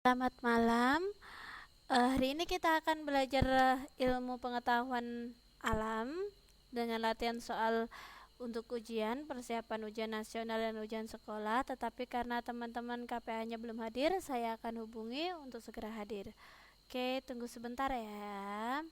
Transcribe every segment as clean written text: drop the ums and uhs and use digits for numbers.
Selamat malam. Hari ini kita akan belajar ilmu pengetahuan alam dengan latihan soal untuk ujian, persiapan ujian nasional dan ujian sekolah. Tetapi karena teman-teman KPA-nya belum hadir, saya akan hubungi untuk segera hadir. Oke, tunggu sebentar ya.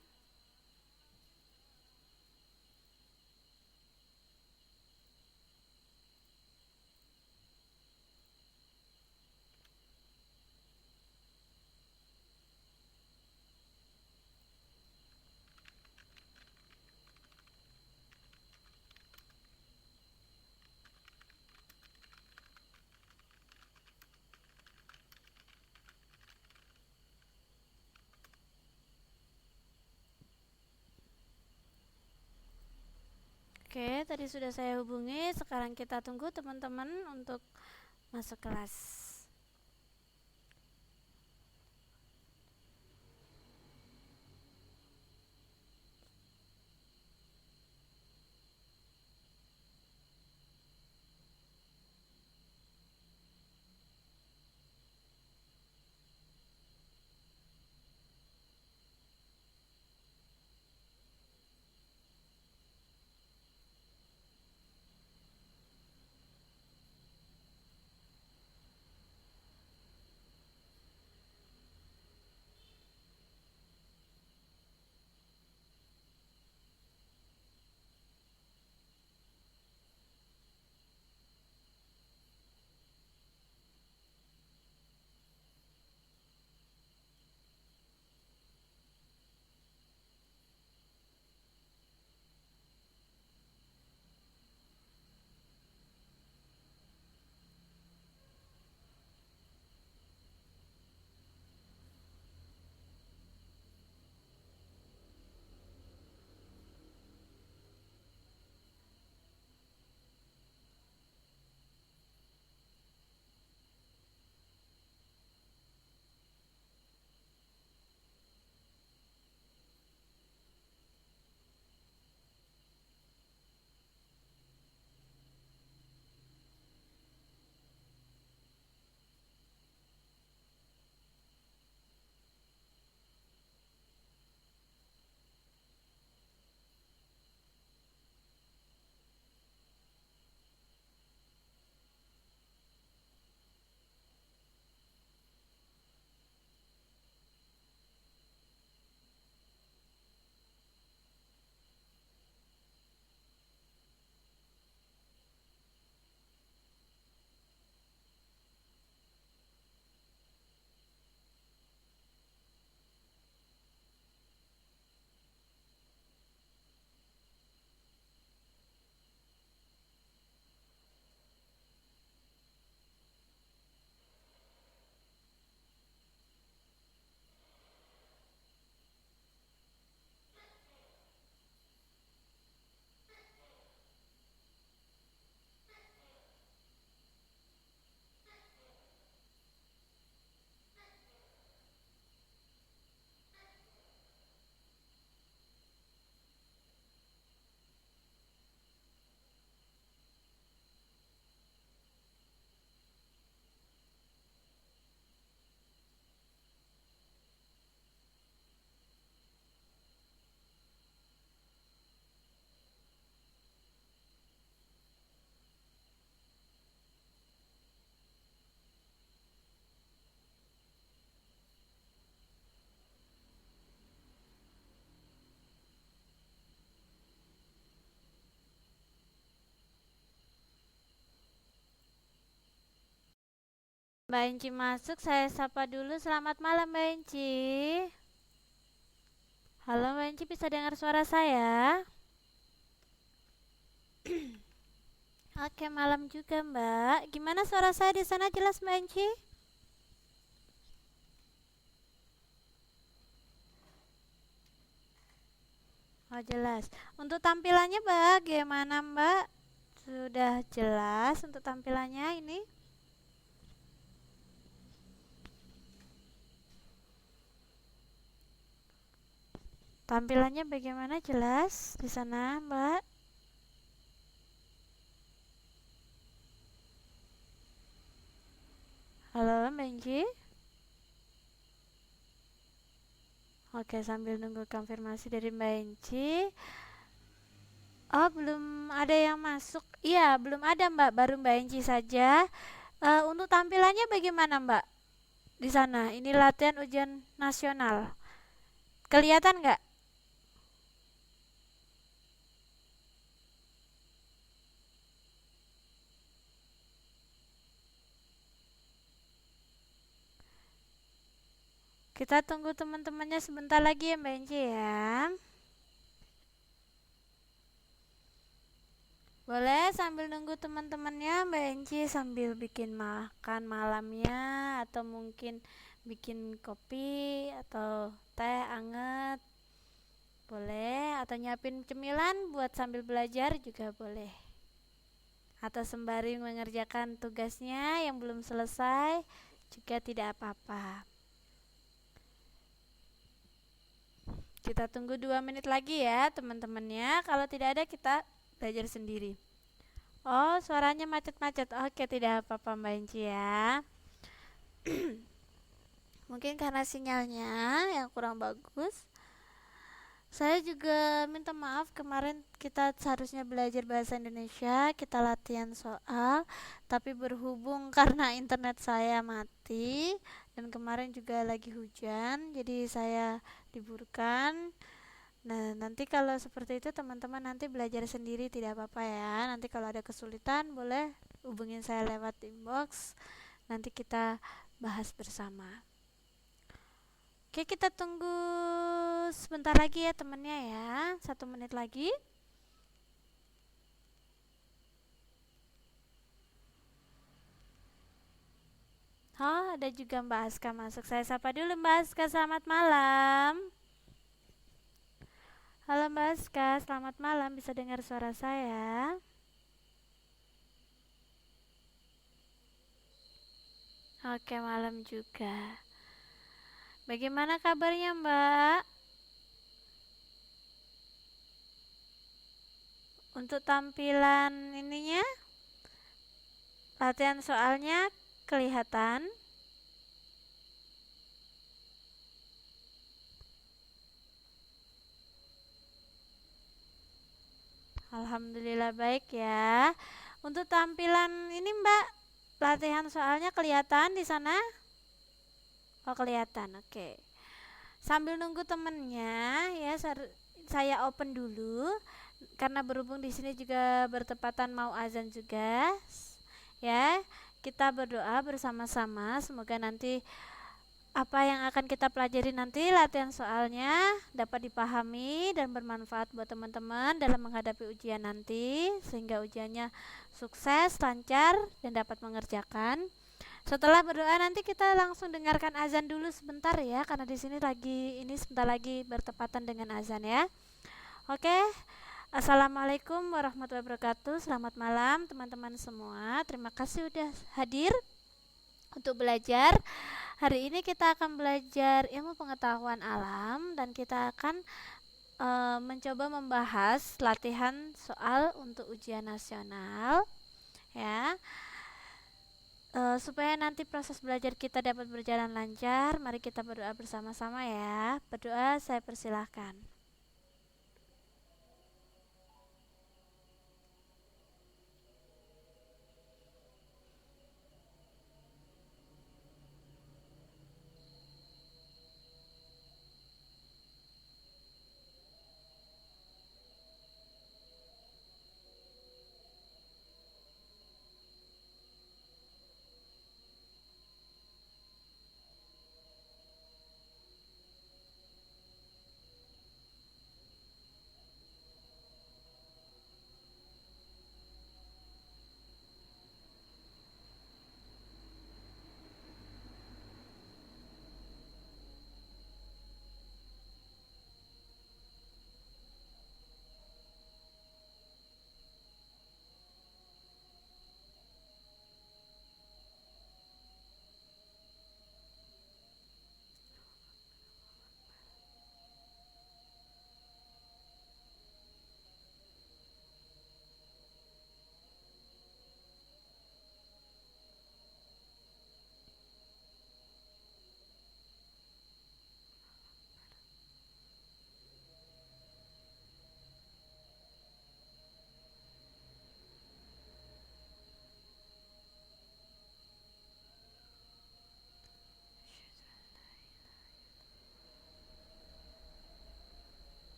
Oke, tadi sudah saya hubungi. Sekarang kita tunggu teman-teman untuk masuk kelas. Mbak Enci masuk, saya sapa dulu. Selamat malam Mbak Enci. Halo Mbak Enci, bisa dengar suara saya? Oke, malam juga Mbak. Gimana suara saya di sana, jelas Mbak Enci? Oh, jelas. Untuk tampilannya bagaimana Mbak? Sudah jelas untuk tampilannya ini? Tampilannya bagaimana, jelas di sana Mbak? Halo Mbak Enci? Oke, sambil nunggu konfirmasi dari Mbak Enci. Oh, belum ada yang masuk. Iya, belum ada Mbak, baru Mbak Enci saja. Untuk tampilannya bagaimana Mbak di sana? Ini latihan ujian nasional. Kelihatan nggak? Kita tunggu teman-temannya sebentar lagi ya Mbak Enci ya. Boleh sambil nunggu teman-temannya Mbak Enci sambil bikin makan malamnya atau mungkin bikin kopi atau teh anget. Boleh atau nyiapin cemilan buat sambil belajar juga boleh. Atau sembari mengerjakan tugasnya yang belum selesai juga tidak apa-apa. Kita tunggu 2 menit lagi ya teman-temannya. Kalau tidak ada kita belajar sendiri. Oh, suaranya macet-macet. Oke, tidak apa-apa Mbak Inci ya. Mungkin karena sinyalnya yang kurang bagus. Saya juga minta maaf, kemarin kita seharusnya belajar bahasa Indonesia, kita latihan soal, tapi berhubung karena internet saya mati dan kemarin juga lagi hujan, jadi saya liburkan. Nah, nanti kalau seperti itu teman-teman nanti belajar sendiri tidak apa-apa ya. Nanti kalau ada kesulitan boleh hubungin saya lewat inbox. Nanti kita bahas bersama. Oke, kita tunggu sebentar lagi ya temennya ya. 1 menit lagi. Oh, ada juga Mbak Aska masuk. Saya sapa dulu Mbak Aska, selamat malam. Halo Mbak Aska, selamat malam. Bisa dengar suara saya? Oke, malam juga. Bagaimana kabarnya Mbak? Untuk tampilan ininya, latihan soalnya kelihatan. Alhamdulillah baik ya. Untuk tampilan ini Mbak, latihan soalnya kelihatan di sana? Oh, kelihatan. Oke. Sambil nunggu temennya ya, saya open dulu karena berhubung di sini juga bertepatan mau azan juga. Ya, kita berdoa bersama-sama semoga nanti apa yang akan kita pelajari nanti latihan soalnya dapat dipahami dan bermanfaat buat teman-teman dalam menghadapi ujian nanti sehingga ujiannya sukses, lancar dan dapat mengerjakan. Setelah berdoa nanti kita langsung dengarkan azan dulu sebentar ya karena di sini lagi ini sebentar lagi bertepatan dengan azan ya. Oke. Assalamualaikum warahmatullahi wabarakatuh. Selamat malam teman-teman semua. Terima kasih udah hadir untuk belajar. Hari ini kita akan belajar ilmu pengetahuan alam dan kita akan mencoba membahas latihan soal untuk ujian nasional ya. Supaya nanti proses belajar kita dapat berjalan lancar, mari kita berdoa bersama-sama ya. Berdoa saya persilahkan.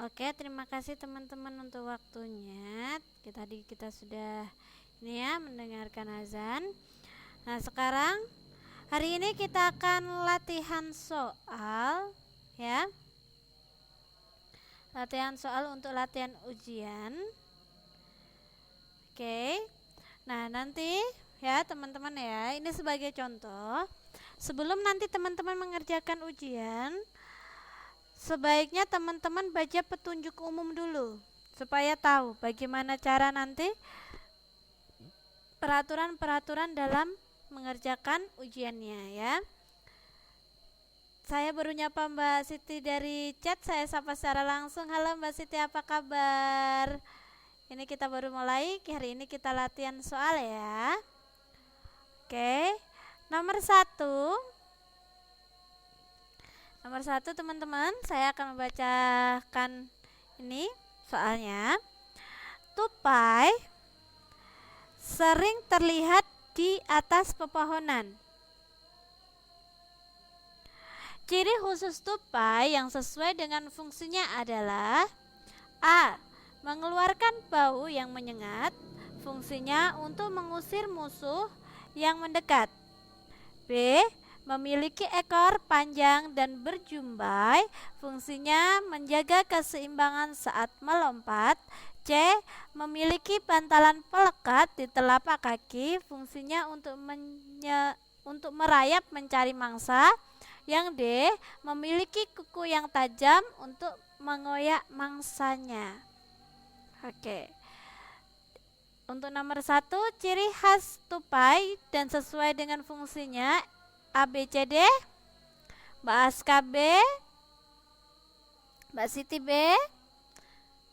Oke, terima kasih teman-teman untuk waktunya. Kita sudah ini ya mendengarkan azan. Nah, sekarang hari ini kita akan latihan soal ya. Latihan soal untuk latihan ujian. Oke. Nah, nanti ya teman-teman ya, ini sebagai contoh. Sebelum nanti teman-teman mengerjakan ujian, sebaiknya teman-teman baca petunjuk umum dulu supaya tahu bagaimana cara nanti peraturan-peraturan dalam mengerjakan ujiannya ya. Saya baru nyapa Mbak Siti dari chat, saya sapa secara langsung. Halo Mbak Siti, apa kabar? Ini kita baru mulai, hari ini kita latihan soal ya. Oke, nomor satu teman-teman, saya akan membacakan ini soalnya. Tupai sering terlihat di atas pepohonan. Ciri khusus tupai yang sesuai dengan fungsinya adalah A. Mengeluarkan bau yang menyengat, fungsinya untuk mengusir musuh yang mendekat. B. Memiliki ekor panjang dan berjumbai, fungsinya menjaga keseimbangan saat melompat. C. Memiliki bantalan pelekat di telapak kaki, fungsinya untuk merayap mencari mangsa. Yang D. Memiliki kuku yang tajam untuk mengoyak mangsanya. Oke. Untuk nomor 1, ciri khas tupai dan sesuai dengan fungsinya A, B, C, D. Mbak Aska B, Mbak Siti B,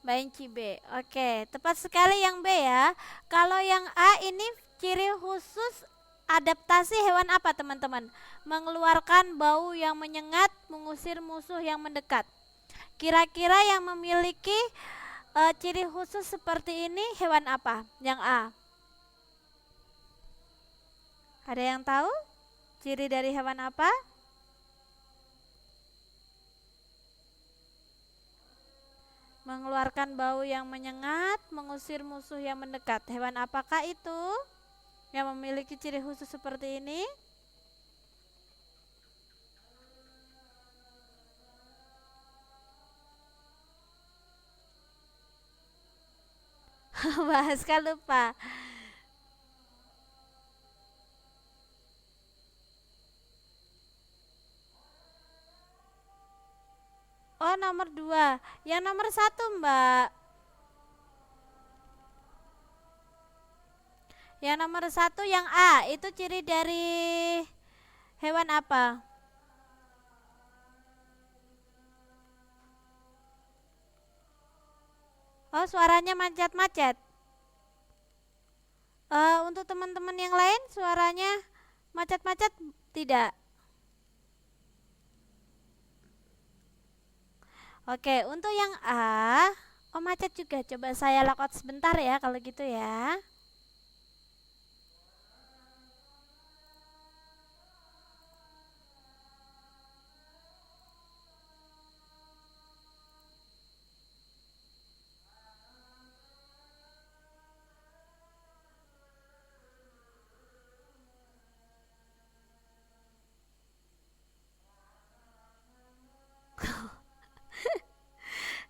Mbak Inci B. Oke, tepat sekali yang B ya. Kalau yang A ini ciri khusus adaptasi hewan apa teman-teman? Mengeluarkan bau yang menyengat, mengusir musuh yang mendekat. Kira-kira yang memiliki ciri khusus seperti ini hewan apa? Yang A. Ada yang tahu ciri dari hewan apa? Mengeluarkan bau yang menyengat, mengusir musuh yang mendekat. Hewan apakah itu yang memiliki ciri khusus seperti ini? Bahas kan lupa. Oh, nomor 2. Yang nomor 1, Mbak. Yang nomor 1 yang A, itu ciri dari hewan apa? Oh, suaranya macet-macet. Untuk teman-teman yang lain suaranya macet-macet tidak? Oke, untuk yang A, oh macet juga. Coba saya lockout sebentar ya kalau gitu ya.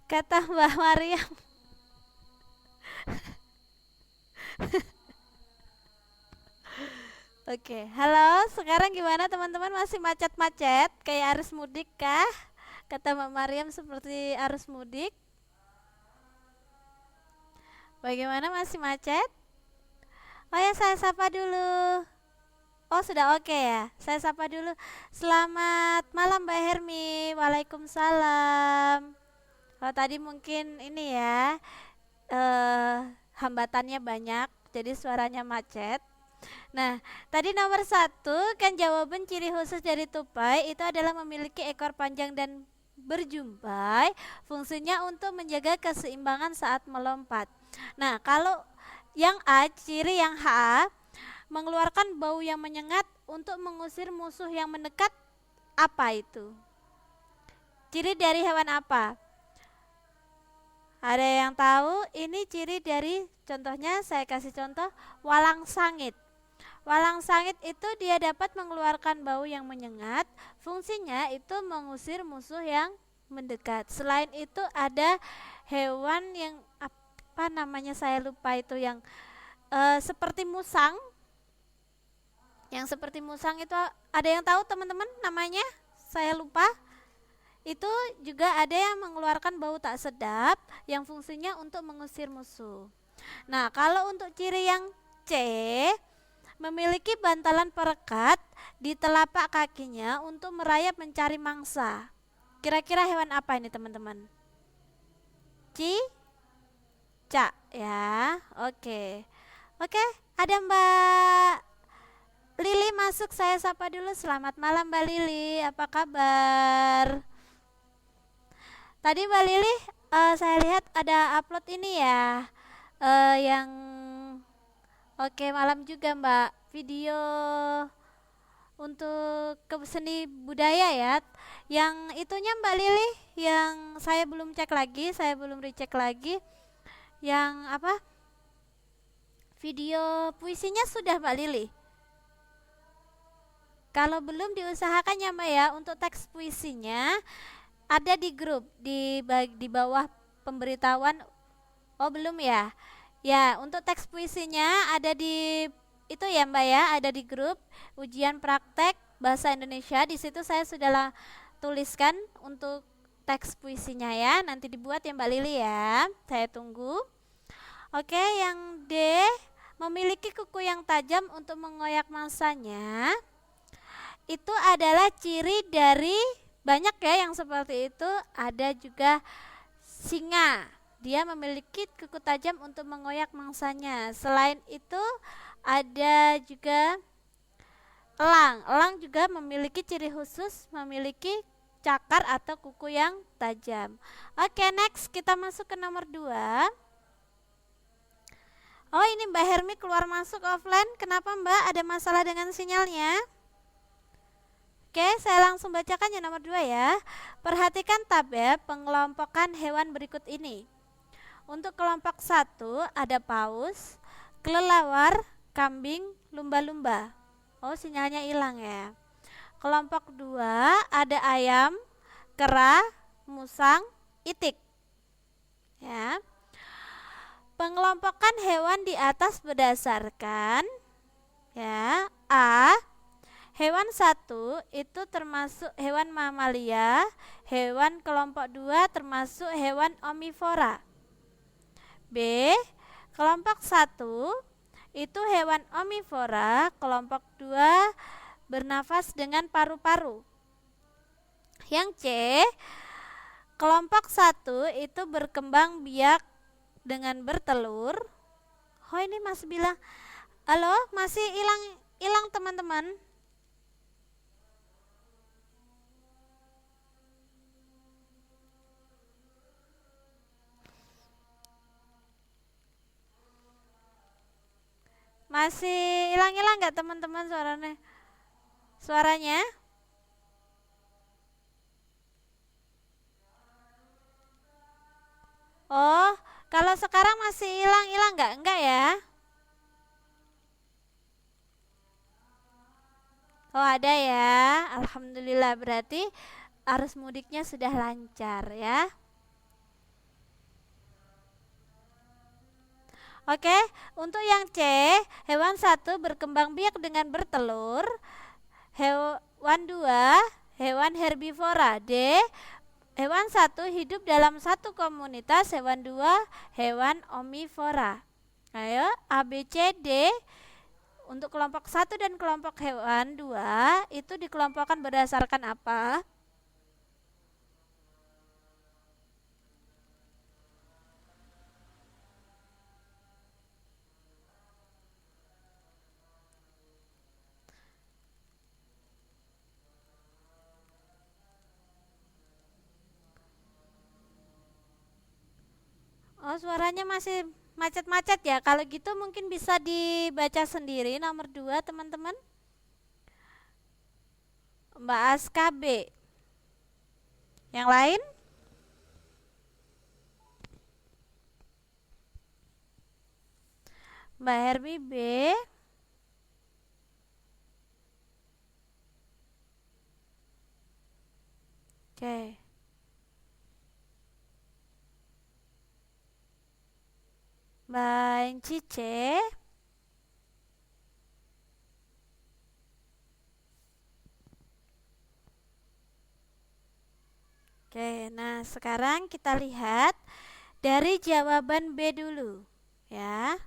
Kata Mbak Mariam. Oke, halo. Sekarang gimana teman-teman, masih macet-macet kayak arus mudik kah? Kata Mbak Mariam seperti arus mudik. Bagaimana, masih macet? Oh ya, saya sapa dulu. Oh, sudah oke ya. Saya sapa dulu. Selamat malam Mbak Hermi. Waalaikumsalam. Kalau tadi mungkin ini ya, hambatannya banyak, jadi suaranya macet. Nah, tadi nomor 1 kan jawaban ciri khusus dari tupai itu adalah memiliki ekor panjang dan berjumpai, fungsinya untuk menjaga keseimbangan saat melompat. Nah, kalau yang A, ciri yang H, mengeluarkan bau yang menyengat untuk mengusir musuh yang mendekat, apa itu? Ciri dari hewan apa? Ada yang tahu ini ciri dari, contohnya saya kasih contoh walang sangit. Walang sangit itu dia dapat mengeluarkan bau yang menyengat, fungsinya itu mengusir musuh yang mendekat. Selain itu ada hewan yang apa namanya saya lupa itu, yang seperti musang. Yang seperti musang itu ada yang tahu teman-teman namanya? Saya lupa. Itu juga ada yang mengeluarkan bau tak sedap yang fungsinya untuk mengusir musuh. Nah, kalau untuk ciri yang C, memiliki bantalan perekat di telapak kakinya untuk merayap mencari mangsa. Kira-kira hewan apa ini teman-teman? Cicak ya. Oke. Oke, ada Mbak Lili masuk, saya sapa dulu. Selamat malam Mbak Lili, apa kabar? Tadi Mbak Lili saya lihat ada upload ini ya, yang oke, malam juga Mbak, video untuk ke seni budaya ya. Yang itunya Mbak Lili, yang saya belum cek lagi, saya belum recheck lagi. Yang apa? Video puisinya sudah Mbak Lili? Kalau belum diusahakan ya Mbak ya, untuk teks puisinya ada di grup di bawah pemberitahuan. Oh belum ya? Ya, untuk teks puisinya ada di itu ya Mbak ya, ada di grup ujian praktek bahasa Indonesia. Di situ saya sudah tuliskan untuk teks puisinya ya. Nanti dibuat ya Mbak Lili ya. Saya tunggu. Oke, yang D, memiliki kuku yang tajam untuk mengoyak mangsanya. Itu adalah ciri dari, banyak ya yang seperti itu. Ada juga singa, dia memiliki kuku tajam untuk mengoyak mangsanya. Selain itu ada juga elang. Elang juga memiliki ciri khusus, memiliki cakar atau kuku yang tajam. Oke, next kita masuk ke nomor 2. Oh, ini Mbak Hermi keluar masuk offline. Kenapa Mbak? Ada masalah dengan sinyalnya? Oke, saya langsung bacakan yang nomor 2 ya. Perhatikan tabel pengelompokan hewan berikut ini. Untuk kelompok 1 ada paus, kelelawar, kambing, lumba-lumba. Oh, sinyalnya hilang ya. Kelompok 2 ada ayam, kera, musang, itik. Ya. Pengelompokan hewan di atas berdasarkan ya, A, hewan 1 itu termasuk hewan mamalia, hewan kelompok 2 termasuk hewan omnivora. B, kelompok 1 itu hewan omnivora, kelompok 2 bernafas dengan paru-paru. Yang C, kelompok 1 itu berkembang biak dengan bertelur. Oh, ini masih bilang, halo, masih hilang teman-teman. Masih hilang nggak teman-teman suaranya? Oh, kalau sekarang masih hilang nggak? Enggak ya? Oh, ada ya. Alhamdulillah, berarti arus mudiknya sudah lancar ya. Oke, untuk yang C, hewan 1 berkembang biak dengan bertelur. Hewan 2, hewan herbivora. D, hewan 1 hidup dalam satu komunitas, hewan 2 hewan omnivora. Ayo, A, B, C, D. Untuk kelompok 1 dan kelompok hewan 2 itu dikelompokkan berdasarkan apa? Oh, suaranya masih macet-macet ya. Kalau gitu mungkin bisa dibaca sendiri nomor 2 teman-teman. Mbak Aska B. Yang lain? Mbak Hermi B. Oke. Mbak Cice. Oke, nah sekarang kita lihat dari jawaban B dulu ya.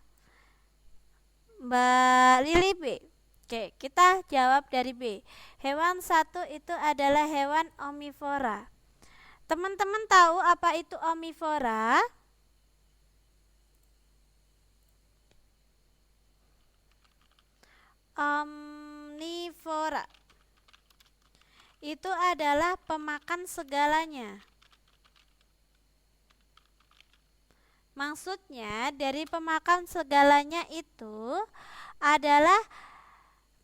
Mbak Lili B. Oke, kita jawab dari B. Hewan satu itu adalah hewan omnivora. Teman-teman tahu apa itu omnivora? Omnivora itu adalah pemakan segalanya. Maksudnya dari pemakan segalanya itu adalah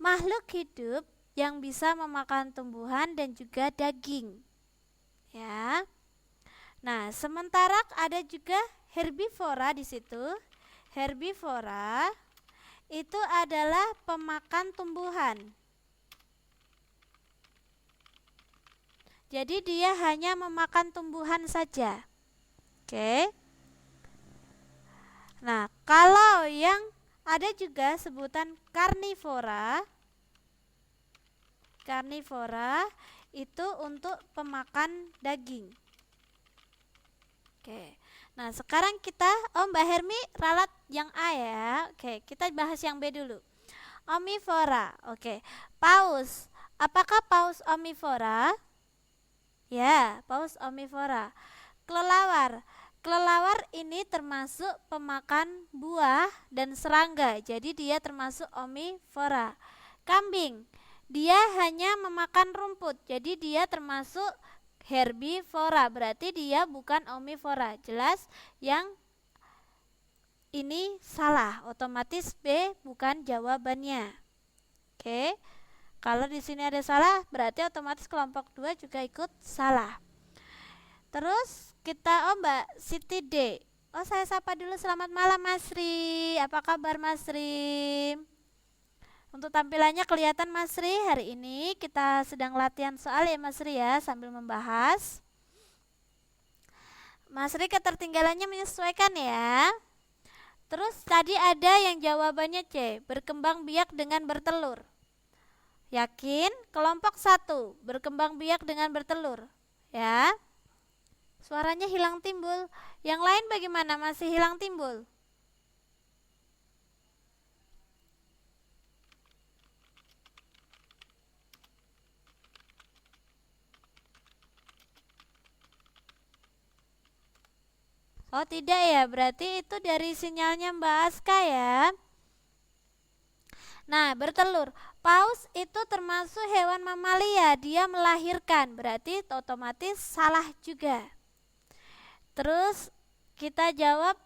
makhluk hidup yang bisa memakan tumbuhan dan juga daging. Ya. Nah, sementara ada juga herbivora di situ. Herbivora itu adalah pemakan tumbuhan. Jadi dia hanya memakan tumbuhan saja. Oke. Nah, kalau yang ada juga sebutan karnivora. Karnivora itu untuk pemakan daging. Oke. Nah, sekarang kita Mbak Hermi ralat yang A ya. Oke, kita bahas yang B dulu. Omnivora. Oke. Paus. Apakah paus omnivora? Ya, paus omnivora. Kelelawar. Kelelawar ini termasuk pemakan buah dan serangga. Jadi dia termasuk omnivora. Kambing. Dia hanya memakan rumput. Jadi dia termasuk herbivora. Berarti dia bukan omnivora. Jelas yang ini salah. Otomatis B bukan jawabannya. Oke. Kalau di sini ada salah, berarti otomatis kelompok 2 juga ikut salah. Terus kita Mbak Siti D. Saya sapa dulu, selamat malam Mas Ri. Apa kabar Mas Ri? Untuk tampilannya kelihatan Mas Ri, hari ini kita sedang latihan soal ya Mas Ri ya, sambil membahas. Mas Ri ketertinggalannya menyesuaikan ya. Terus tadi ada yang jawabannya C, berkembang biak dengan bertelur. Yakin? Kelompok 1, berkembang biak dengan bertelur. Ya. Suaranya hilang timbul. Yang lain bagaimana? Masih hilang timbul? Oh tidak ya, berarti itu dari sinyalnya Mbak Aska ya. Nah, bertelur. Paus itu termasuk hewan mamalia, dia melahirkan, berarti otomatis salah juga. Terus kita jawab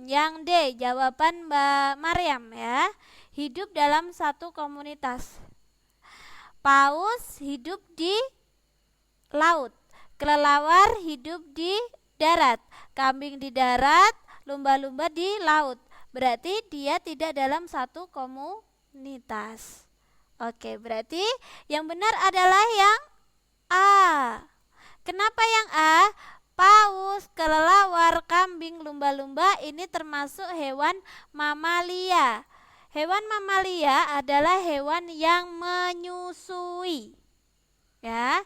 yang D, jawaban Mbak Maryam ya. Hidup dalam satu komunitas. Paus hidup di laut, kelelawar hidup di darat, kambing di darat, lumba-lumba di laut. Berarti dia tidak dalam satu komunitas. Oke, berarti yang benar adalah yang A. Kenapa yang A? Paus, kelelawar, kambing, lumba-lumba ini termasuk hewan mamalia. Hewan mamalia adalah hewan yang menyusui. Ya.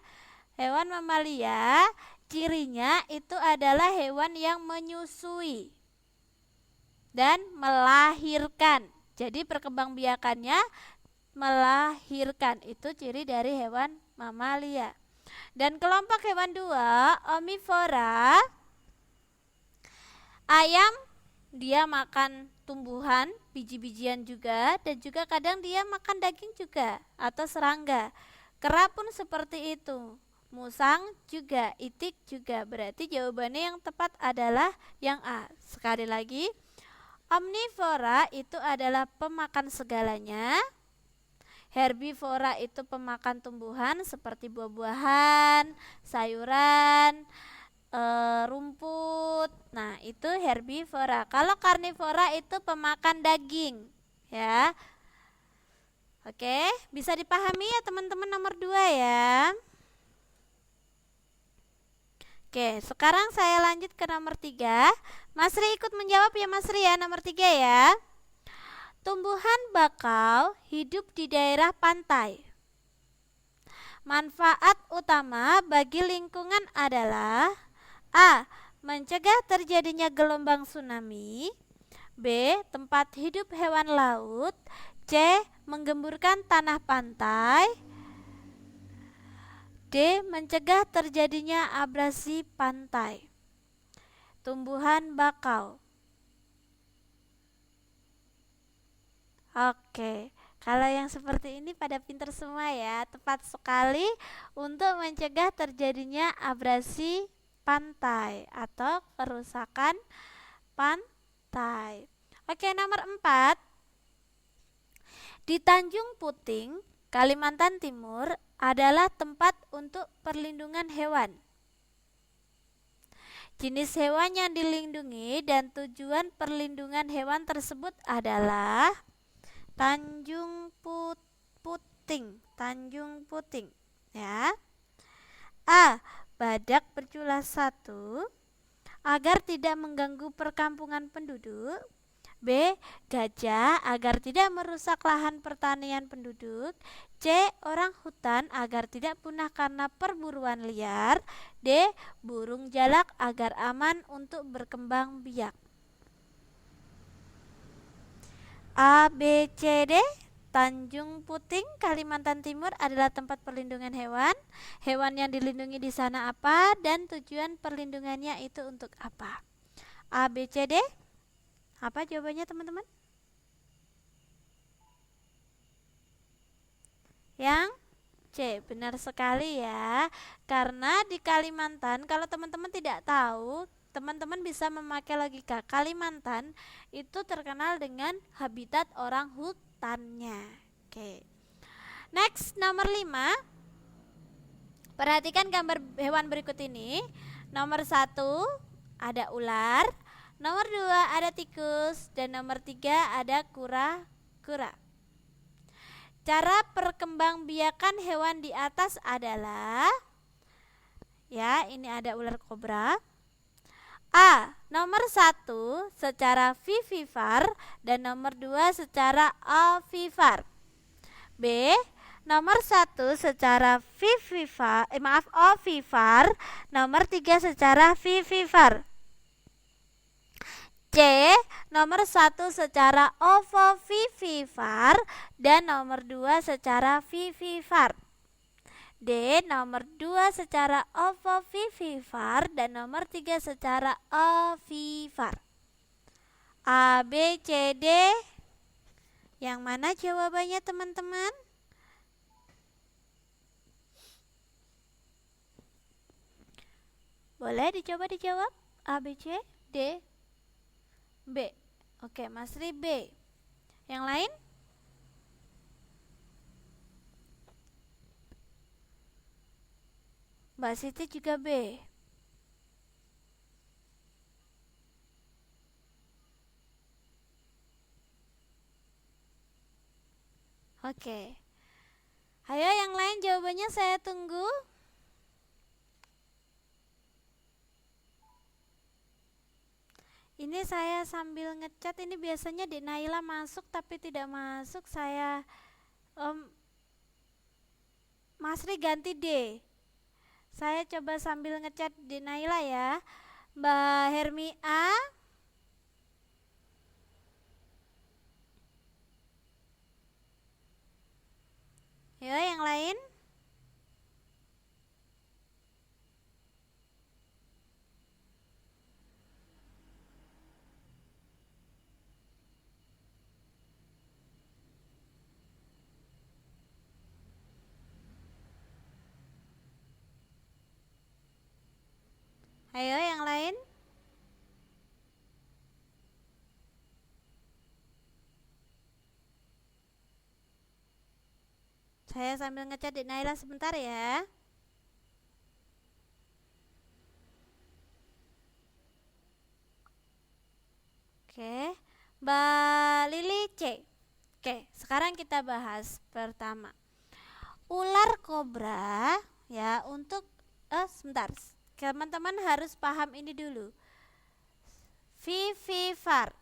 Hewan mamalia cirinya itu adalah hewan yang menyusui dan melahirkan. Jadi perkembangbiakannya melahirkan, itu ciri dari hewan mamalia. Dan kelompok hewan 2, omnivora. Ayam dia makan tumbuhan, biji-bijian juga, dan juga kadang dia makan daging juga atau serangga. Kera pun seperti itu. Musang juga, itik juga. Berarti jawabannya yang tepat adalah yang A. Sekali lagi, omnivora itu adalah pemakan segalanya. Herbivora itu pemakan tumbuhan seperti buah-buahan, sayuran, rumput. Nah, itu herbivora. Kalau karnivora itu pemakan daging, ya. Oke, bisa dipahami ya teman-teman nomor 2 ya. Oke, sekarang saya lanjut ke nomor 3. Mas Ri ikut menjawab ya Mas Ri ya, nomor 3 ya. Tumbuhan bakau hidup di daerah pantai. Manfaat utama bagi lingkungan adalah A. Mencegah terjadinya gelombang tsunami. B. Tempat hidup hewan laut. C. Menggemburkan tanah pantai. D. Mencegah terjadinya abrasi pantai. Tumbuhan bakau. Oke, kalau yang seperti ini pada pinter semua ya. Tepat sekali untuk mencegah terjadinya abrasi pantai atau kerusakan pantai. Oke, nomor 4. Di Tanjung Puting, Kalimantan Timur adalah tempat untuk perlindungan hewan. Jenis hewan yang dilindungi dan tujuan perlindungan hewan tersebut adalah Tanjung Puting, Tanjung Puting, ya. A. Badak bercula 1 agar tidak mengganggu perkampungan penduduk. B. Gajah agar tidak merusak lahan pertanian penduduk. C. Orang hutan agar tidak punah karena perburuan liar. D. Burung jalak agar aman untuk berkembang biak. A, B, C, D. Tanjung Puting, Kalimantan Timur adalah tempat perlindungan hewan. Hewan yang dilindungi di sana apa dan tujuan perlindungannya itu untuk apa? A, B, C, D. Apa jawabannya teman-teman? Yang C, benar sekali ya. Karena di Kalimantan, kalau teman-teman tidak tahu, teman-teman bisa memakai logika. Kalimantan itu terkenal dengan habitat orang hutannya. Oke. Next, nomor 5. Perhatikan gambar hewan berikut ini. Nomor 1 ada ular, nomor 2 ada tikus, dan nomor 3 ada kura-kura. Cara perkembangbiakan hewan di atas adalah, ya, ini ada ular kobra. A. Nomor 1 secara vivipar dan nomor 2 secara ovipar. B. Nomor 1 secara ovipar, nomor 3 secara vivipar. C. Nomor 1 secara ovovivipar dan nomor 2 secara vivipar. D. Nomor 2 secara ovovivipar dan nomor 3 secara ovipar. A, B, C, D. Yang mana jawabannya teman-teman? Boleh dicoba dijawab. A, B, C, D, B. Oke, Mas Ri B. Yang lain? Mbak Siti juga B. Oke. Ayo yang lain jawabannya saya tunggu. Ini saya sambil ngecat, ini biasanya Dek Naila masuk tapi tidak masuk. Saya Mas Ri ganti D. Saya coba sambil ngecat Dek Naila ya. Mbak Hermi A. Ya, yang lain? Ayo yang lain? Saya sambil ngecat Dek Naila sebentar ya. Oke, Mbak Lili C. Oke, sekarang kita bahas pertama. Ular kobra ya, untuk sebentar. Teman-teman harus paham ini dulu. Vivipar.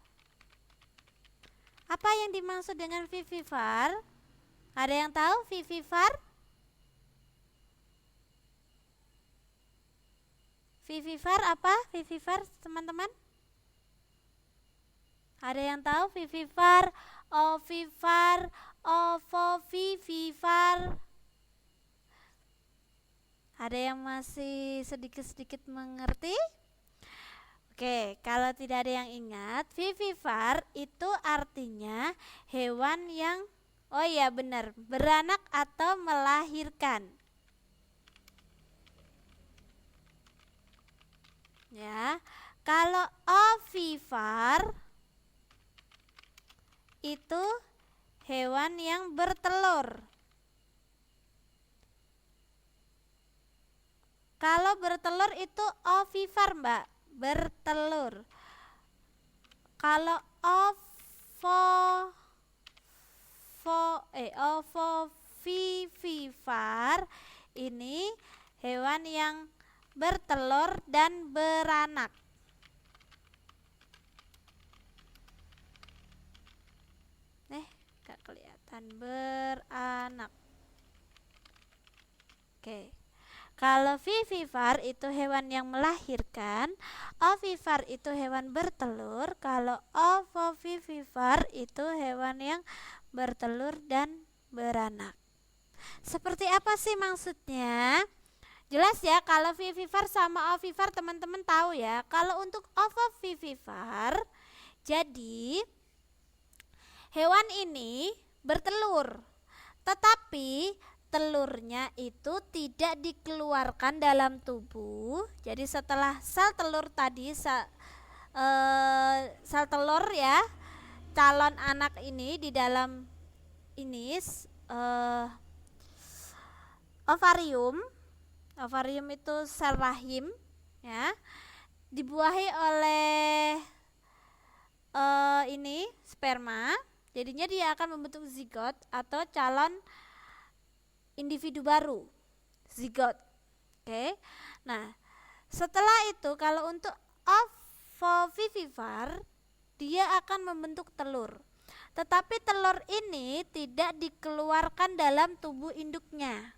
Apa yang dimaksud dengan vivipar? Ada yang tahu vivipar? Vivipar apa? Vivipar, teman-teman? Ada yang tahu vivipar, ovipar, ovovivipar? Ada yang masih sedikit-sedikit mengerti? Oke, kalau tidak ada yang ingat, vivipar itu artinya hewan yang, oh iya benar, beranak atau melahirkan. Ya, kalau ovipar itu hewan yang bertelur. Kalau bertelur itu ovipar, Mbak, bertelur. Kalau ovovivipar ini hewan yang bertelur dan beranak. Gak kelihatan, beranak. Oke. Kalau vivipar itu hewan yang melahirkan, ovipar itu hewan bertelur, kalau ovovivipar itu hewan yang bertelur dan beranak. Seperti apa sih maksudnya? Jelas ya, kalau vivipar sama ovipar teman-teman tahu ya. Kalau untuk ovovivipar, jadi hewan ini bertelur, tetapi telurnya itu tidak dikeluarkan dalam tubuh. Jadi setelah sel telur tadi, sel telur ya, calon anak ini di dalam ini ovarium. Ovarium itu sel rahim ya, dibuahi oleh ini sperma. Jadinya dia akan membentuk zigot atau calon individu baru, zigot. Oke. Nah, setelah itu kalau untuk ovovivipar dia akan membentuk telur. Tetapi telur ini tidak dikeluarkan dalam tubuh induknya.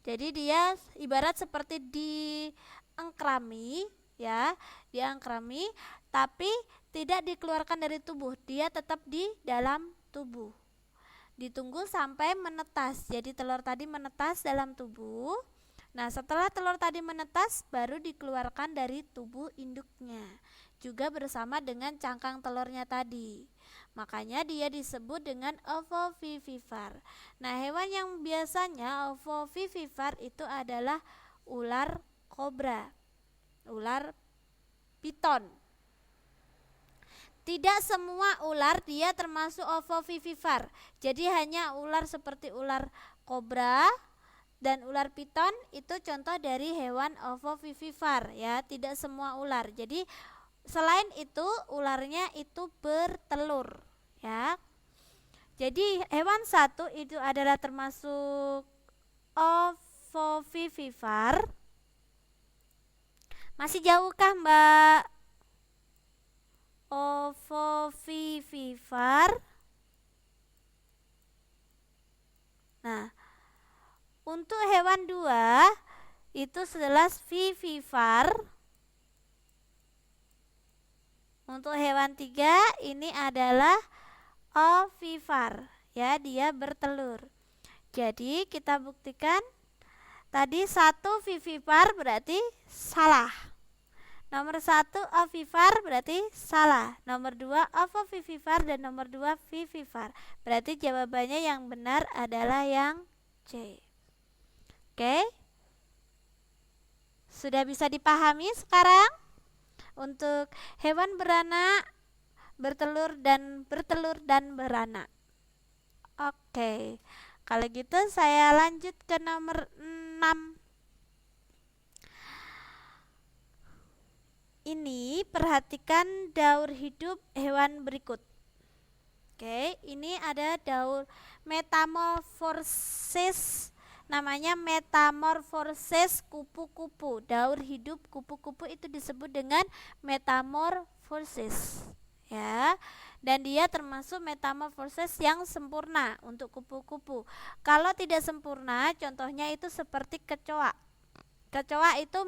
Jadi dia ibarat seperti diangkrami ya, diangkrami tapi tidak dikeluarkan dari tubuh, dia tetap di dalam tubuh. Ditunggu sampai menetas. Jadi telur tadi menetas dalam tubuh. Nah, setelah telur tadi menetas baru dikeluarkan dari tubuh induknya, juga bersama dengan cangkang telurnya tadi. Makanya dia disebut dengan ovovivipar. Nah, hewan yang biasanya ovovivipar itu adalah ular kobra, ular piton. Tidak semua ular dia termasuk ovovivipar. Jadi hanya ular seperti ular kobra dan ular piton itu contoh dari hewan ovovivipar ya, tidak semua ular. Jadi selain itu ularnya itu bertelur ya. Jadi hewan satu itu adalah termasuk ovovivipar. Masih jauhkah, Mbak? Ovovivipar. Nah, untuk hewan dua itu sejelas vivipar. Untuk hewan tiga ini adalah ovipar ya, dia bertelur. Jadi kita buktikan tadi satu vivipar berarti salah. Nomor 1 ovipar berarti salah. Nomor 2 ovovivipar dan nomor 2 vivipar. Berarti jawabannya yang benar adalah yang C. Oke? Sudah bisa dipahami sekarang? Untuk hewan beranak, bertelur dan beranak. Oke. Kalau gitu saya lanjut ke nomor 6. ini perhatikan daur hidup hewan berikut. Oke, ini ada daur metamorfosis, namanya metamorfosis kupu-kupu. Daur hidup kupu-kupu itu disebut dengan metamorfosis, ya. Dan dia termasuk metamorfosis yang sempurna untuk kupu-kupu. Kalau tidak sempurna, contohnya itu seperti kecoa. Kecoa itu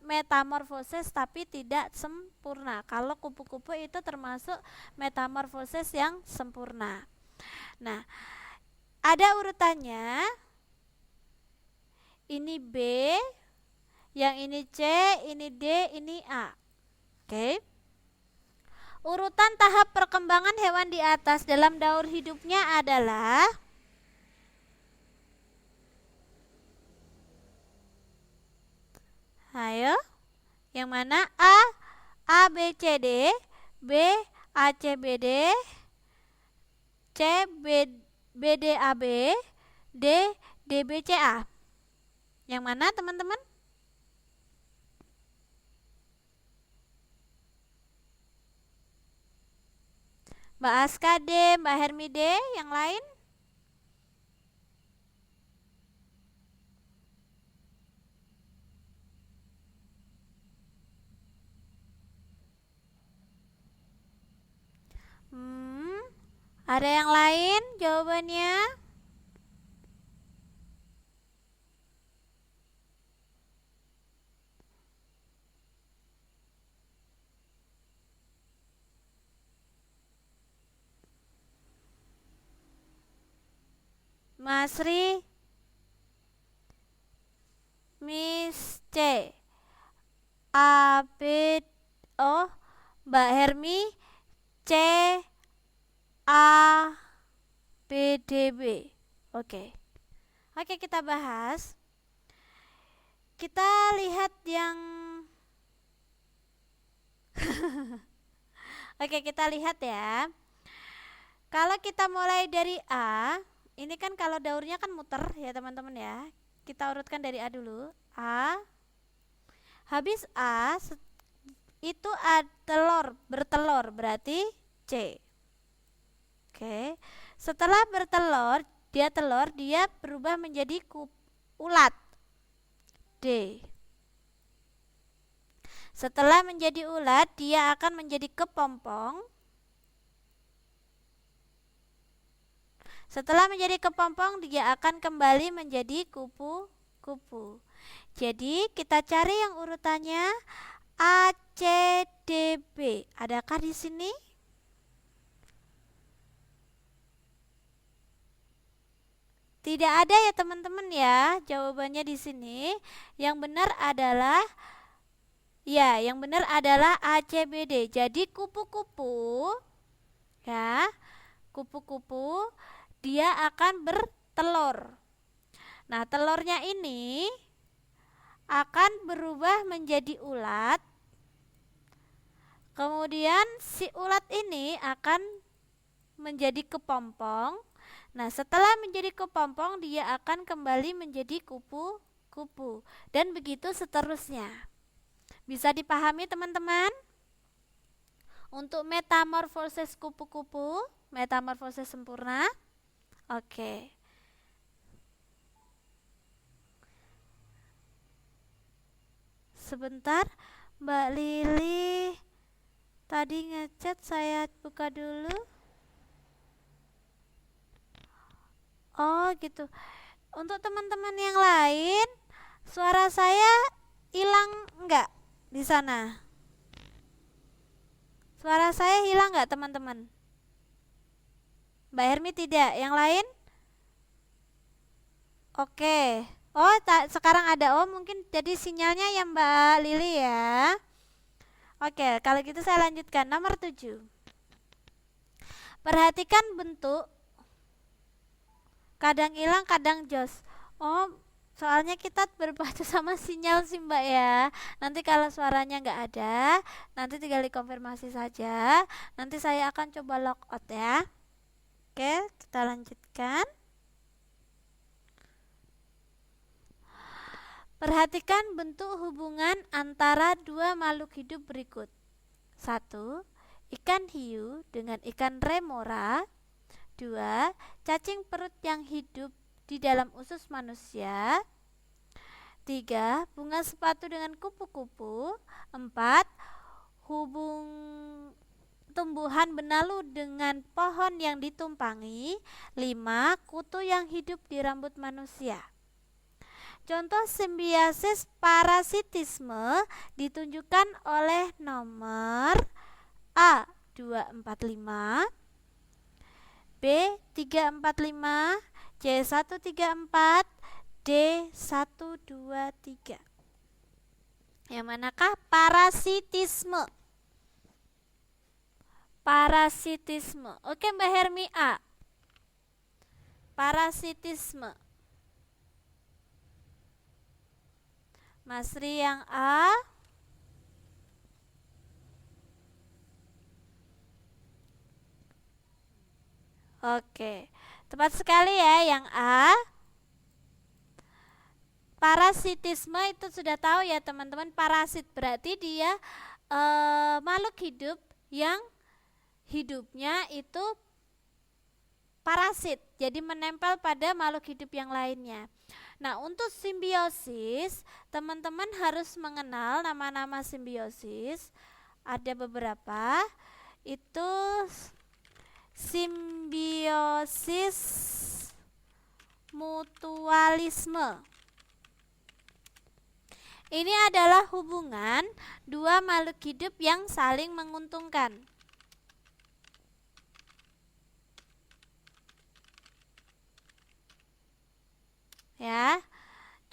metamorfosis tapi tidak sempurna. Kalau kupu-kupu itu termasuk metamorfosis yang sempurna. Nah, ada urutannya. Ini B, yang ini C, ini D, ini A. Oke. Urutan tahap perkembangan hewan di atas dalam daur hidupnya adalah ayo, yang mana? A B C D, B A C B D, C B D A B, D D B C A. Yang mana teman-teman? Mbak Aska D, Mbak Hermi D, yang lain? Ada yang lain jawabannya? Masri, Miss C, A B O, Mbak Hermi C A B D B. Oke, kita bahas. Kita lihat yang kita lihat ya. Kalau kita mulai dari A, ini kan kalau daurnya kan muter ya teman-teman ya. Kita urutkan dari A dulu. A. Habis A itu bertelur berarti C. Oke. Setelah bertelur, dia berubah menjadi ulat. D. Setelah menjadi ulat, dia akan menjadi kepompong. Setelah menjadi kepompong, dia akan kembali menjadi kupu-kupu. Jadi kita cari yang urutannya A, C, D, B. Adakah di sini? Tidak ada ya teman-teman ya. Jawabannya di sini. Yang benar adalah A, C, B, D. Jadi kupu-kupu ya, kupu-kupu dia akan bertelur. Nah, telurnya ini akan berubah menjadi ulat. Kemudian si ulat ini akan menjadi kepompong. Nah, setelah menjadi kepompong, dia akan kembali menjadi kupu-kupu. Dan begitu seterusnya. Bisa dipahami teman-teman? Untuk metamorfosis kupu-kupu, metamorfosis sempurna. Oke. Sebentar, Mbak Lili tadi ngechat, saya buka dulu. Oh gitu. Untuk teman-teman yang lain, suara saya hilang enggak di sana? Suara saya hilang enggak teman-teman? Mbak Hermi tidak, yang lain? Oke. Oh, sekarang ada. Oh, mungkin jadi sinyalnya ya Mbak Lili ya. Oke, kalau gitu saya lanjutkan. Nomor 7. Perhatikan bentuk. Kadang hilang, kadang jos. Oh, soalnya kita berpacu sama sinyal sih Mbak ya. Nanti kalau suaranya nggak ada, nanti tinggal dikonfirmasi saja. Nanti saya akan coba logout ya. Oke, kita lanjutkan. Perhatikan bentuk hubungan antara dua makhluk hidup berikut. 1. Ikan hiu dengan ikan remora. 2. Cacing perut yang hidup di dalam usus manusia. 3. Bunga sepatu dengan kupu-kupu. 4. Hubung tumbuhan benalu dengan pohon yang ditumpangi. 5. Kutu yang hidup di rambut manusia. Contoh simbiosis parasitisme ditunjukkan oleh nomor A 245, B 345, C 134, D 123. Yang manakah parasitisme? Parasitisme. Oke Mbak Hermi, A. Parasitisme. Mas Ri yang A. Oke, tepat sekali ya yang A. Parasitisme itu sudah tahu ya teman-teman. Parasit berarti dia makhluk hidup yang hidupnya itu parasit, jadi menempel pada makhluk hidup yang lainnya. Nah, untuk simbiosis, teman-teman harus mengenal nama-nama simbiosis. Ada beberapa. Itu simbiosis mutualisme. Ini adalah hubungan dua makhluk hidup yang saling menguntungkan. Ya,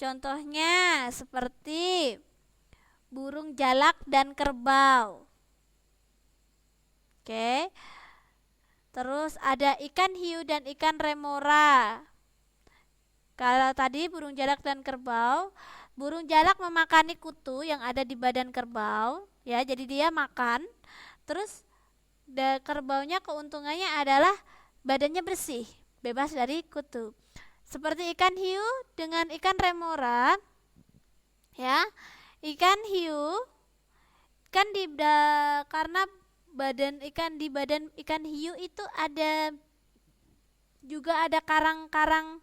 contohnya seperti burung jalak dan kerbau. Oke. Terus ada ikan hiu dan ikan remora. Kalau tadi burung jalak dan kerbau, burung jalak memakani kutu yang ada di badan kerbau, ya. Jadi dia makan. Terus kerbaunya keuntungannya adalah badannya bersih, bebas dari kutu. Seperti ikan hiu dengan ikan remora, ya. Ikan hiu kan karena badan ikan hiu itu juga ada karang-karang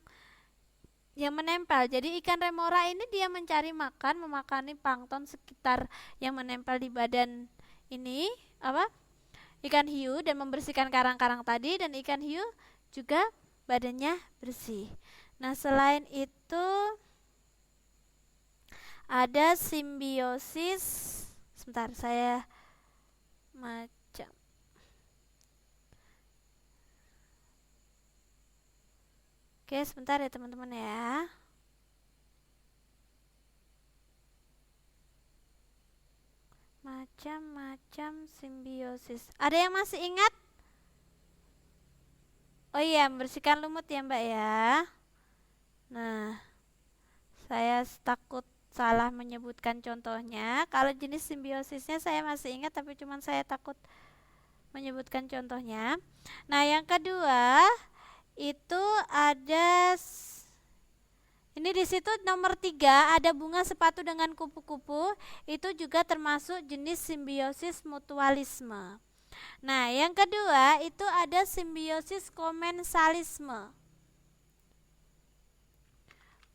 yang menempel. Jadi ikan remora ini dia mencari makan, memakani plankton sekitar yang menempel di badan ini ikan hiu dan membersihkan karang-karang tadi, dan ikan hiu juga badannya bersih. Nah, selain itu ada simbiosis. Sebentar, saya macam. Oke, sebentar ya teman-teman ya. Macam-macam simbiosis. Ada yang masih ingat? Oh iya, membersihkan lumut ya Mbak ya. Nah, saya takut salah menyebutkan contohnya. Kalau jenis simbiosisnya saya masih ingat, tapi cuman saya takut menyebutkan contohnya. Nah, yang kedua itu ada ini di situ nomor 3 ada bunga sepatu dengan kupu-kupu. Itu juga termasuk jenis simbiosis mutualisme. Nah, yang kedua itu ada simbiosis komensalisme.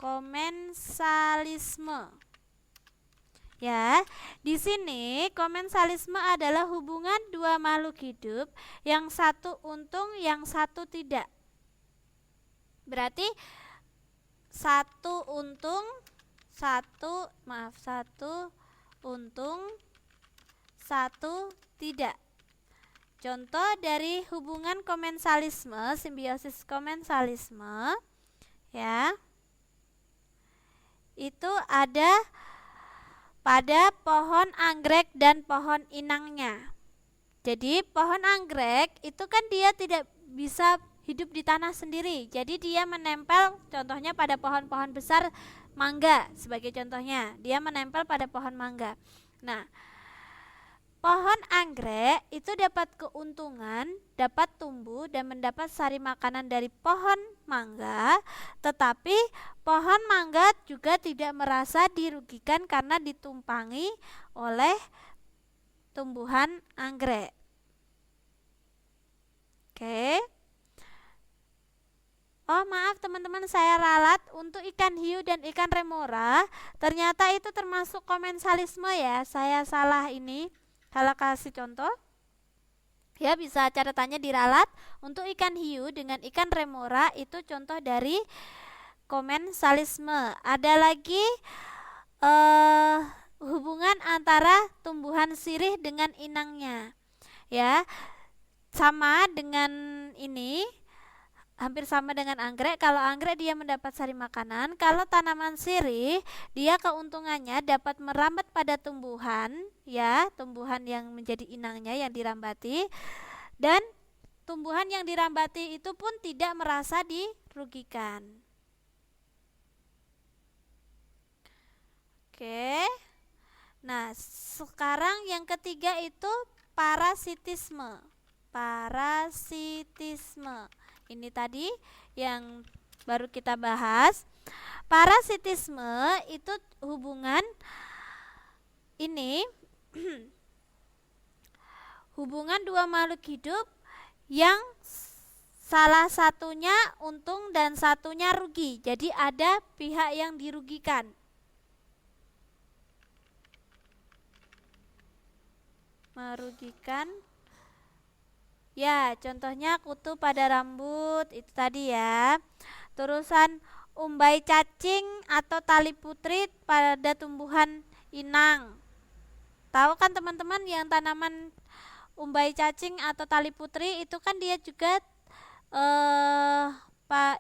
Komensalisme. Ya, di sini komensalisme adalah hubungan dua makhluk hidup, yang satu untung, yang satu tidak. Berarti satu untung, satu tidak. Contoh dari hubungan komensalisme, simbiosis komensalisme, ya. Itu ada pada pohon anggrek dan pohon inangnya. Jadi pohon anggrek itu kan dia tidak bisa hidup di tanah sendiri. Jadi dia menempel contohnya pada pohon-pohon besar, mangga sebagai contohnya. Dia menempel pada pohon mangga. Nah, pohon anggrek itu dapat keuntungan, dapat tumbuh dan mendapat sari makanan dari pohon mangga, tetapi pohon mangga juga tidak merasa dirugikan karena ditumpangi oleh tumbuhan anggrek. Oke. Oh maaf teman-teman, saya ralat untuk ikan hiu dan ikan remora. Ternyata itu termasuk komensalisme ya. Saya salah ini. Salah kasih contoh. Ya bisa catatannya diralat. Untuk ikan hiu dengan ikan remora itu contoh dari komensalisme. Ada lagi hubungan antara tumbuhan sirih dengan inangnya. Ya. Sama dengan ini. Hampir sama dengan anggrek. Kalau anggrek dia mendapat sari makanan, kalau tanaman sirih dia keuntungannya dapat merambat pada tumbuhan, ya, tumbuhan yang menjadi inangnya yang dirambati, dan tumbuhan yang dirambati itu pun tidak merasa dirugikan. Oke. Nah, sekarang yang ketiga itu parasitisme. Parasitisme. Ini tadi yang baru kita bahas. Parasitisme itu hubungan ini hubungan dua makhluk hidup yang salah satunya untung dan satunya rugi. Jadi ada pihak yang dirugikan. Merugikan. Ya, contohnya kutu pada rambut itu tadi ya. Terusan umbai cacing atau tali putri pada tumbuhan inang. Tahu kan teman-teman yang tanaman umbai cacing atau tali putri itu kan dia juga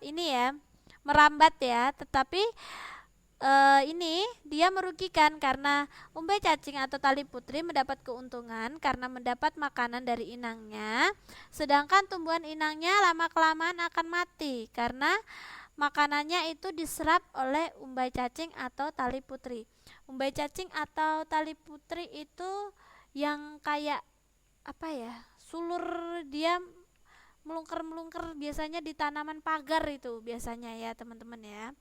ini ya, merambat ya, tetapi ini dia merugikan karena umbai cacing atau tali putri mendapat keuntungan karena mendapat makanan dari inangnya, sedangkan tumbuhan inangnya lama-kelamaan akan mati karena makanannya itu diserap oleh umbai cacing atau tali putri. Umbai cacing atau tali putri itu yang kayak apa ya, sulur, dia melungker-melungker biasanya di tanaman pagar itu biasanya ya teman-teman ya.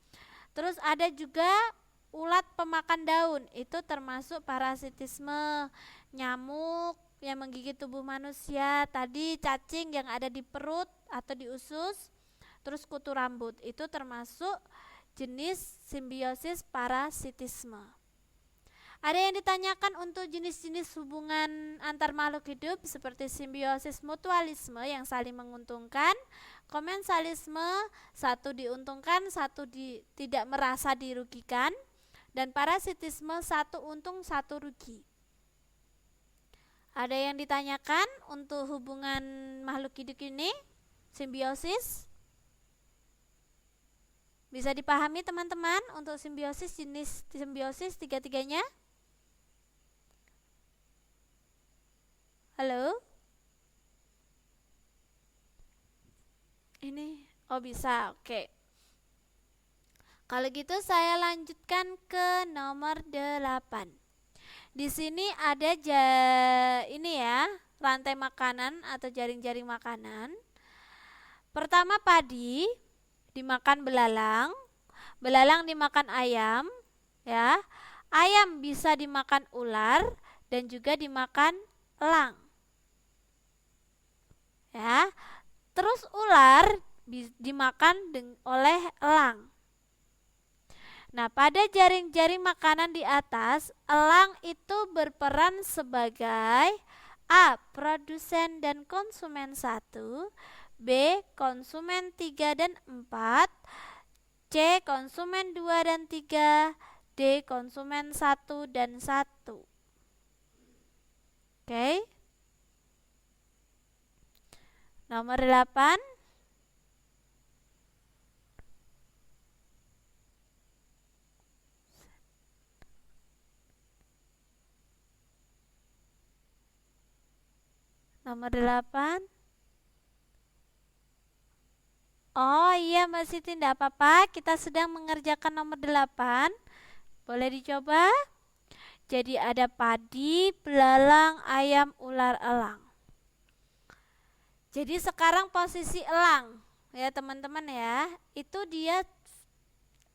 Terus ada juga ulat pemakan daun, itu termasuk parasitisme. Nyamuk yang menggigit tubuh manusia, tadi cacing yang ada di perut atau di usus, terus kutu rambut, itu termasuk jenis simbiosis parasitisme. Ada yang ditanyakan untuk jenis-jenis hubungan antar makhluk hidup seperti simbiosis mutualisme yang saling menguntungkan, komensalisme satu diuntungkan, satu tidak merasa dirugikan, dan parasitisme satu untung, satu rugi. Ada yang ditanyakan untuk hubungan makhluk hidup ini, simbiosis. Bisa dipahami teman-teman untuk simbiosis, jenis simbiosis tiga-tiganya? Halo? Ini, oh bisa, oke. Kalau gitu saya lanjutkan ke nomor 8. Di sini ada ini ya, rantai makanan atau jaring-jaring makanan. Pertama padi dimakan belalang, belalang dimakan ayam, ya. Ayam bisa dimakan ular dan juga dimakan elang. Ya. Terus ular dimakan oleh elang. Nah, pada jaring-jaring makanan di atas, elang itu berperan sebagai A. Produsen dan konsumen 1, B. Konsumen 3 dan 4, C. Konsumen 2 dan 3, D. Konsumen 1 dan 1. Oke. Nomor 8. Nomor 8. Oh iya Mbak Siti, tidak apa-apa, kita sedang mengerjakan nomor 8. Boleh dicoba? Jadi ada padi, belalang, ayam, ular, elang. Jadi sekarang posisi elang. ya teman-teman ya, itu dia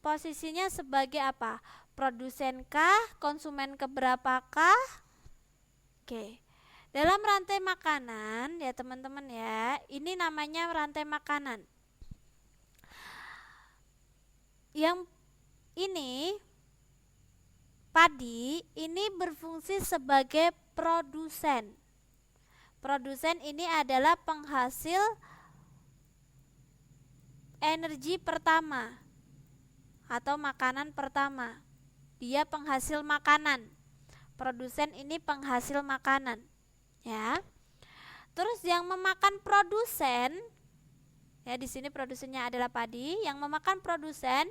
posisinya sebagai apa? Produsen kah? Konsumen keberapakah? Oke. Dalam rantai makanan ya teman-teman ya, ini namanya rantai makanan. Yang ini padi ini berfungsi sebagai produsen. Produsen ini adalah penghasil energi pertama atau makanan pertama. Dia penghasil makanan. Produsen ini penghasil makanan, ya. Terus yang memakan produsen, ya di sini produsennya adalah padi. Yang memakan produsen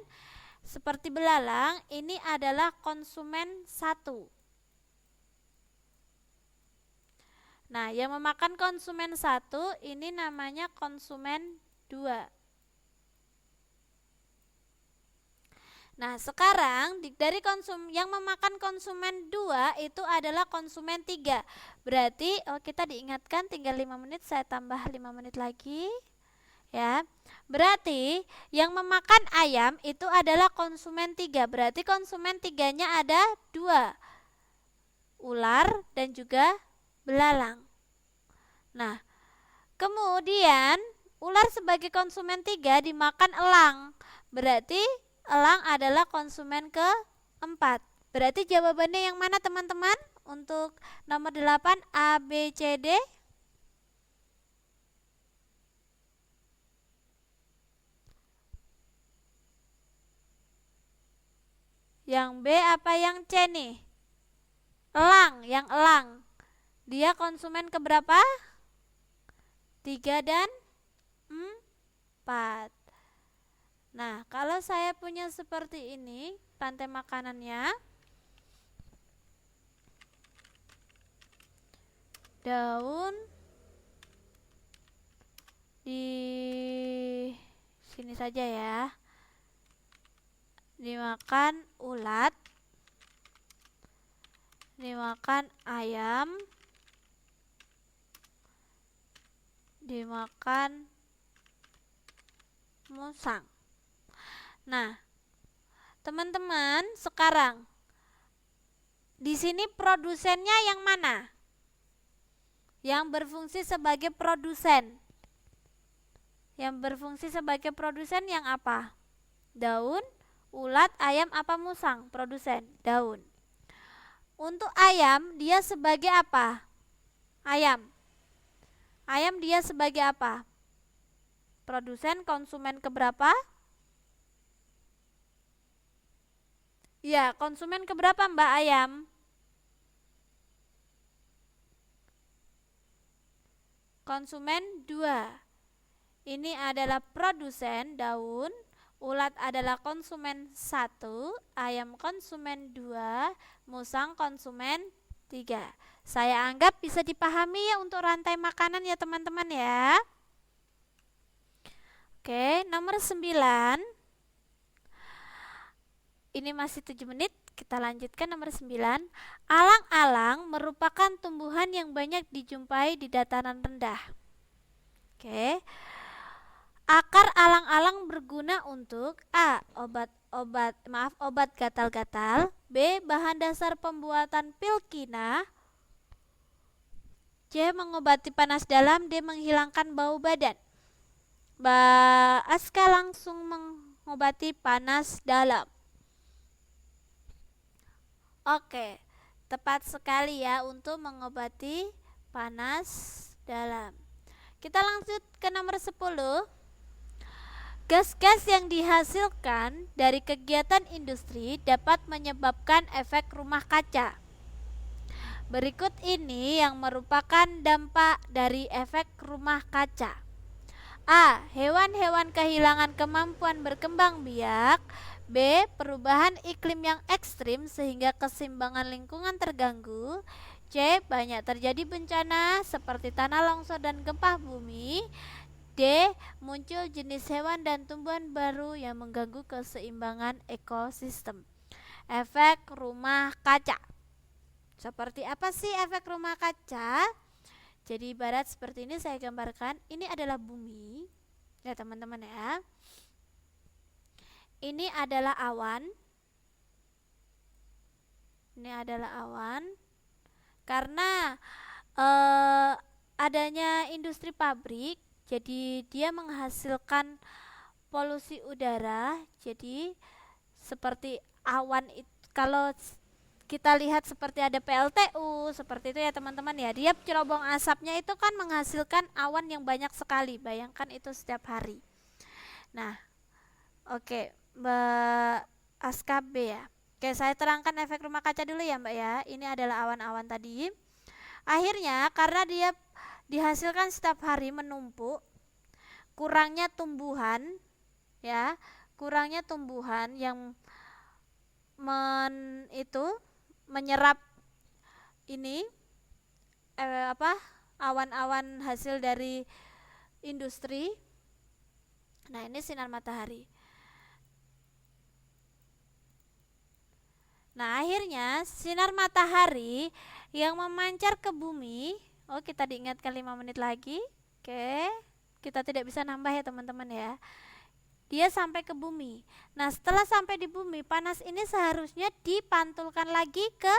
seperti belalang ini adalah konsumen 1. Nah, yang memakan konsumen 1 ini namanya konsumen 2. Nah, sekarang dari yang memakan konsumen 2 itu adalah konsumen 3. Berarti kita diingatkan tinggal 5 menit, saya tambah 5 menit lagi. Ya. Berarti yang memakan ayam itu adalah konsumen 3. Berarti konsumen 3-nya ada 2. Ular dan juga belalang. Nah, kemudian ular sebagai konsumen 3 dimakan elang. Berarti elang adalah konsumen ke-4. Berarti jawabannya yang mana teman-teman? Untuk nomor 8 A, B, C, D. Yang B apa yang C nih? Elang, yang elang. Dia konsumen keberapa? 3 dan 4. Nah, kalau saya punya seperti ini rantai makanannya, daun di sini saja ya, dimakan ulat, dimakan ayam, dimakan musang. Nah, teman-teman, sekarang di sini produsennya yang mana? Yang berfungsi sebagai produsen. Yang berfungsi sebagai produsen yang apa? Daun, ulat, ayam, apa musang? Produsen, daun. Untuk ayam, dia sebagai apa? Ayam. Ayam dia sebagai apa? Produsen, konsumen keberapa? Ya, konsumen keberapa Mbak ayam? Konsumen 2. Ini adalah produsen daun, ulat adalah konsumen 1, ayam konsumen 2, musang konsumen 3. Saya anggap bisa dipahami ya untuk rantai makanan ya teman-teman ya. Oke, nomor 9. Ini masih 7 menit, kita lanjutkan nomor 9. Alang-alang merupakan tumbuhan yang banyak dijumpai di dataran rendah. Oke. Akar alang-alang berguna untuk A. Obat gatal-gatal, B. Bahan dasar pembuatan pil kina, C. Mengobati panas dalam, D. Menghilangkan bau badan. Mbak Aska langsung mengobati panas dalam. Oke, tepat sekali ya untuk mengobati panas dalam. Kita lanjut ke nomor 10. Gas-gas yang dihasilkan dari kegiatan industri dapat menyebabkan efek rumah kaca. Berikut ini yang merupakan dampak dari efek rumah kaca. A. Hewan-hewan kehilangan kemampuan berkembang biak. B. Perubahan iklim yang ekstrim sehingga keseimbangan lingkungan terganggu. C. Banyak terjadi bencana seperti tanah longsor dan gempa bumi. D. Muncul jenis hewan dan tumbuhan baru yang mengganggu keseimbangan ekosistem. Efek rumah kaca. Seperti apa sih efek rumah kaca? Jadi ibarat seperti ini saya gambarkan. Ini adalah bumi. Ya teman-teman ya. Ini adalah awan. Ini adalah awan. Karena adanya industri pabrik, jadi dia menghasilkan polusi udara. Jadi seperti awan itu, kalau kita lihat seperti ada PLTU seperti itu ya teman-teman ya, dia cerobong asapnya itu kan menghasilkan awan yang banyak sekali, bayangkan itu setiap hari. Nah, oke, Mbak Aska B ya. Oke, saya terangkan efek rumah kaca dulu ya Mbak ya. Ini adalah awan-awan tadi. Akhirnya karena dia dihasilkan setiap hari menumpuk, kurangnya tumbuhan ya, kurangnya tumbuhan yang menyerap ini awan-awan hasil dari industri. Nah, ini sinar matahari. Nah, akhirnya sinar matahari yang memancar ke bumi, kita diingatkan 5 menit lagi. Oke, kita tidak bisa nambah ya teman-teman ya. Dia sampai ke bumi. Nah, setelah sampai di bumi, panas ini seharusnya dipantulkan lagi ke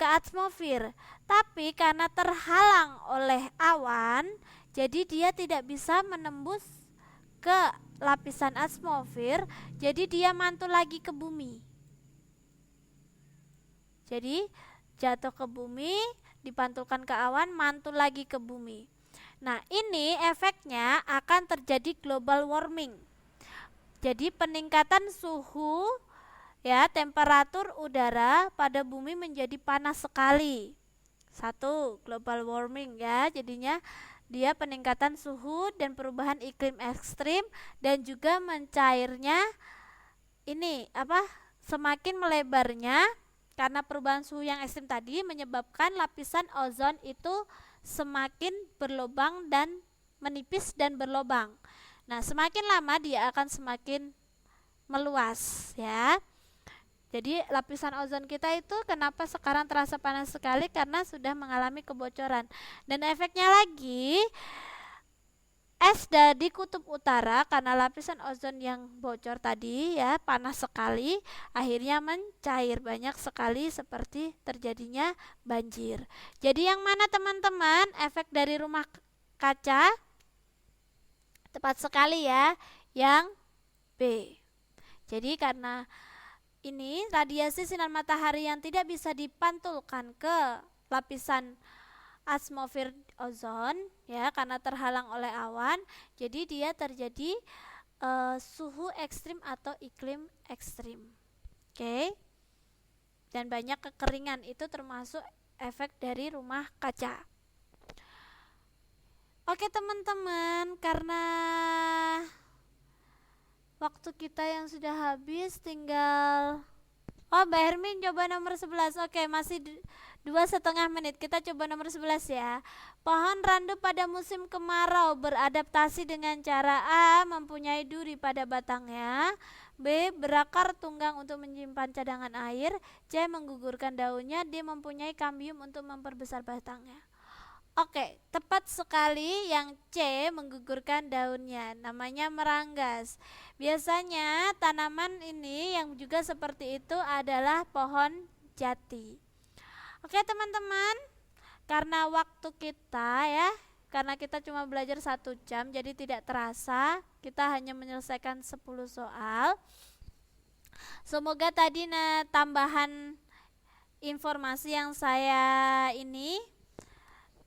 atmosfer. Tapi karena terhalang oleh awan, jadi dia tidak bisa menembus ke lapisan atmosfer, jadi dia mantul lagi ke bumi. Jadi jatuh ke bumi, dipantulkan ke awan, mantul lagi ke bumi. Nah, ini efeknya akan terjadi global warming. Jadi peningkatan suhu ya, temperatur udara pada bumi menjadi panas sekali. 1, global warming ya, jadinya dia peningkatan suhu dan perubahan iklim ekstrim, dan juga mencairnya semakin melebarnya karena perubahan suhu yang ekstrim tadi menyebabkan lapisan ozon itu semakin berlubang dan menipis dan berlubang. Nah, semakin lama dia akan semakin meluas ya. Jadi lapisan ozon kita itu kenapa sekarang terasa panas sekali, karena sudah mengalami kebocoran. Dan efeknya lagi, es dari kutub utara karena lapisan ozon yang bocor tadi ya, panas sekali, akhirnya mencair banyak sekali seperti terjadinya banjir. Jadi yang mana teman-teman efek dari rumah kaca? Tepat sekali ya, yang B. Jadi karena ini radiasi sinar matahari yang tidak bisa dipantulkan ke lapisan atmosfer ozon ya, karena terhalang oleh awan, jadi dia terjadi suhu ekstrim atau iklim ekstrim. Oke. Dan banyak kekeringan, itu termasuk efek dari rumah kaca. Oke teman-teman, karena waktu kita yang sudah habis, tinggal Mbak Hermin coba nomor 11. Oke, masih 2,5 menit. Kita coba nomor 11 ya. Pohon randu pada musim kemarau beradaptasi dengan cara A, mempunyai duri pada batangnya, B, berakar tunggang untuk menyimpan cadangan air, C, menggugurkan daunnya, D, mempunyai kambium untuk memperbesar batangnya. Oke, tepat sekali yang C, menggugurkan daunnya, namanya meranggas. Biasanya tanaman ini yang juga seperti itu adalah pohon jati. Oke teman-teman, karena waktu kita ya, karena kita cuma belajar 1 jam, jadi tidak terasa, kita hanya menyelesaikan 10 soal. Semoga tadi tambahan informasi yang saya ini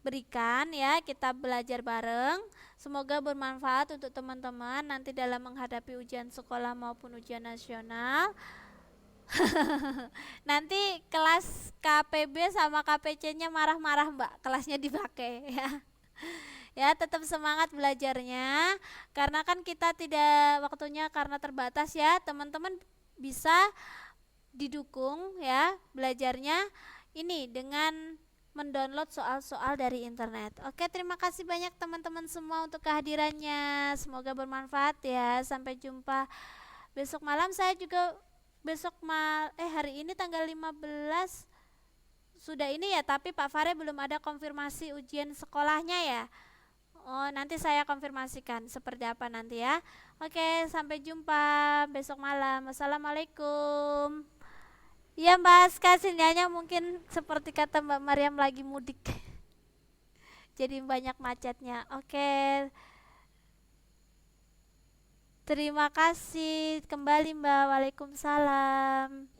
berikan ya, kita belajar bareng, semoga bermanfaat untuk teman-teman nanti dalam menghadapi ujian sekolah maupun ujian nasional. Nanti kelas KPB sama KPC-nya marah-marah Mbak, kelasnya dipakai ya. Ya, tetap semangat belajarnya, karena kan kita tidak, waktunya karena terbatas ya, teman-teman bisa didukung ya belajarnya ini dengan mendownload soal-soal dari internet. Oke, terima kasih banyak teman-teman semua untuk kehadirannya. Semoga bermanfaat ya. Sampai jumpa besok malam. Saya juga hari ini tanggal 15 sudah ini ya, tapi Pak Fare belum ada konfirmasi ujian sekolahnya ya. Oh, nanti saya konfirmasikan seperti apa nanti ya. Oke, sampai jumpa besok malam. Wassalamualaikum. Iya Mbak Aska, sinyalnya mungkin seperti kata Mbak Mariam lagi mudik. Jadi banyak macetnya. Oke, terima kasih kembali Mbak. Waalaikumsalam.